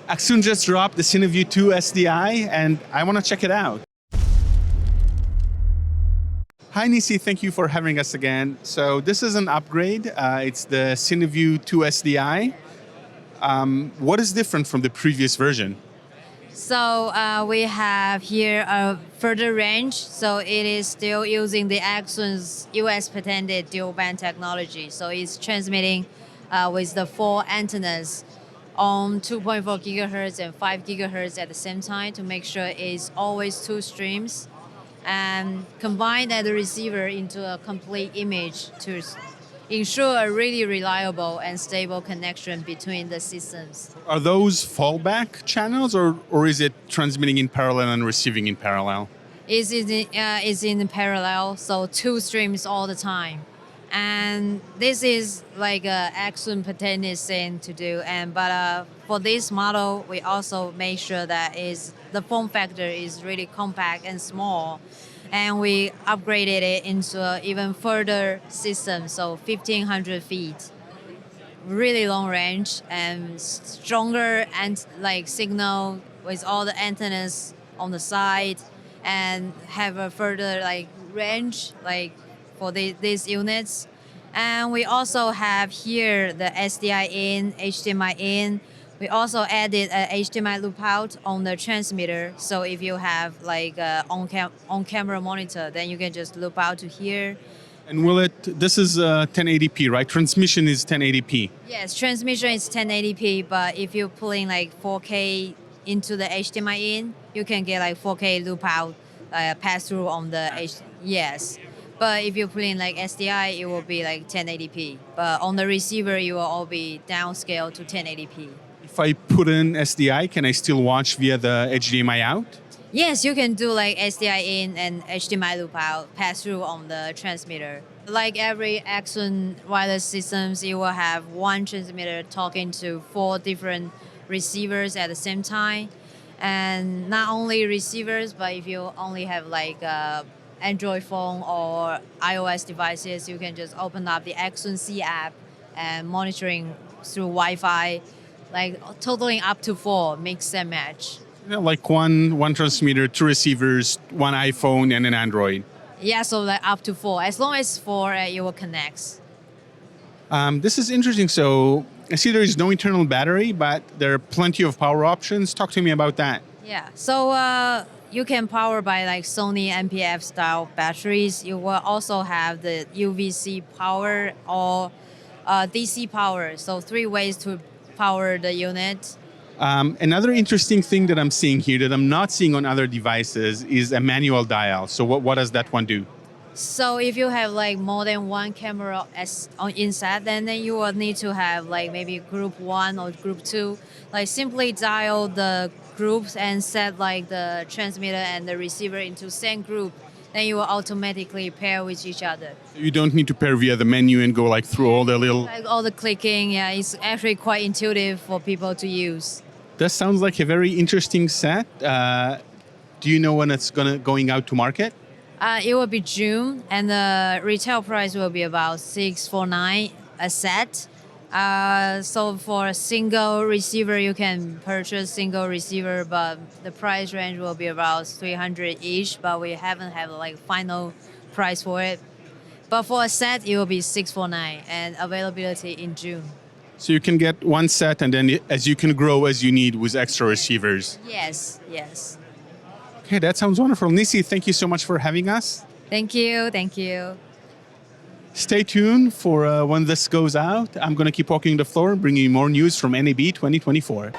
Accsoon just dropped the CineView 2 SDI, and I want to check it out. Hi Nisi, thank you for having us again. So this is an upgrade. It's the CineView 2 SDI. What is different from the previous version? So we have here a further range. So it is still using the Accsoon's US patented dual band technology. So it's transmitting with the 4 antennas on 2.4 gigahertz and 5 gigahertz at the same time to make sure it's always 2 streams, and combine that receiver into a complete image to ensure a really reliable and stable connection between the systems. Are those fallback channels, or is it transmitting in parallel and receiving in parallel? It's in parallel, so 2 streams all the time. And this is like a Accsoon patented thing to do. But for this model, we also make sure that the form factor is really compact and small. And we upgraded it into an even further system, so 1,500 feet. Really long range and stronger and like signal with all the antennas on the side, and have a further like range like for these units. And we also have here the SDI in, HDMI in. We also added a HDMI loop out on the transmitter. So if you have like on-camera monitor, then you can just loop out to here. And this is 1080p, right? Transmission is 1080p. Yes, transmission is 1080p, but if you're pulling like 4K into the HDMI in, you can get like 4K loop out pass through on the yes. But if you're putting like SDI, it will be like 1080p. But on the receiver, it will all be downscaled to 1080p. If I put in SDI, can I still watch via the HDMI out? Yes, you can do like SDI in and HDMI loop out, pass through on the transmitter. Like every Accsoon wireless systems, you will have one transmitter talking to 4 different receivers at the same time. And not only receivers, but if you only have like Android phone or iOS devices, you can just open up the Accsoon C app and monitoring through Wi-Fi, like totaling up to 4, mix and match. Yeah, like one transmitter, 2 receivers, 1 iPhone, and an Android. Yeah, so like up to 4. As long as 4, it will connect. This is interesting. So I see there is no internal battery, but there are plenty of power options. Talk to me about that. Yeah, so you can power by like Sony NPF style batteries. You will also have the UVC power or DC power. So 3 ways to power the unit. Another interesting thing that I'm seeing here that I'm not seeing on other devices is a manual dial. So what does that one do? So if you have like more than 1 camera inside, then you will need to have like maybe group 1 or group 2. Like simply dial the groups and set like the transmitter and the receiver into same group. Then you will automatically pair with each other. You don't need to pair via the menu and go like through all the little... Like all the clicking, yeah, it's actually quite intuitive for people to use. That sounds like a very interesting set. Do you know when it's going out to market? It will be June, and the retail price will be about $649 a set. So for a single receiver, you can purchase single receiver, but the price range will be about $300 each. But we haven't have like final price for it. But for a set, it will be $649, and availability in June. So you can get 1 set, and then as you can grow as you need with extra receivers. Yes, yes. Okay, that sounds wonderful. Nisi, thank you so much for having us. Thank you, thank you. Stay tuned for when this goes out. I'm going to keep walking the floor and bringing you more news from NAB 2024.